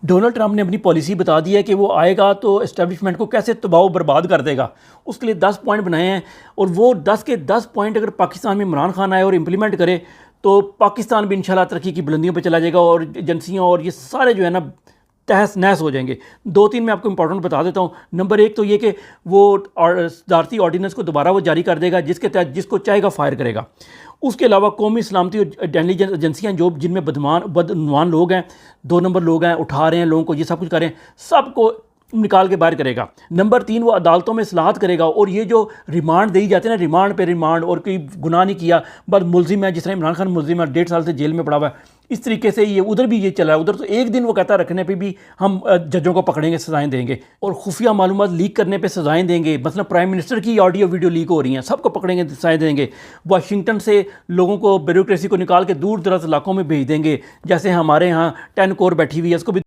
Donald Trump ने अपनी policy बता दी है कि वो आएगा तो इस्टेब्लिशमेंट को कैसे तबाह बर्बाद कर देगा। उसके लिए 10 पॉइंट बनाए हैं और वो 10 के 10 पॉइंट अगर पाकिस्तान में इमरान खान आए और इम्प्लीमेंट करे तो पाकिस्तान भी इंशाल्लाह तरक्की की बुलंदियों पे चला जाएगा और एजेंसियाँ और ये सारे जो है ना तहस नहस हो जाएंगे। 2-3 मैं आपको इंपॉर्टेंट बता देता हूँ। नंबर 1 तो ये कि वो सदारती ऑर्डीनेंस को दोबारा वो जारी कर देगा जिसके तहत जिसको चाहेगा फायर करेगा। उसके अलावा कौमी सलामती और इंटेलिजेंस एजेंसियाँ जो जिनमें बदनवान लोग हैं, 2 नंबर लोग हैं, उठा रहे हैं लोगों को, ये सब कुछ कर रहे हैं, सबको निकाल के बाहर करेगा। नंबर 3 वो अदालतों में इस्लाहत करेगा और ये जो रिमांड दी जाती है ना, रिमांड पे रिमांड, और कोई गुनाह नहीं किया बस मुलजिम है, जिस तरह इमरान खान मुलजिम है, 1.5 साल से जेल में पड़ा हुआ है, इस तरीके से ये उधर भी ये चला है। उधर तो एक दिन वो कहता रखने पे भी हम जजों को पकड़ेंगे, सजाएं देंगे, और खुफिया मालूमात लीक करने पे सजाएं देंगे। मतलब प्राइम मिनिस्टर की ऑडियो वीडियो लीक हो रही हैं, सबको पकड़ेंगे, सजाएं देंगे। वाशिंगटन से लोगों को, ब्यूरोक्रेसी को निकाल के दूर दराज इलाकों में भेज देंगे, जैसे हमारे यहाँ 10 कोर बैठी हुई है, उसको भी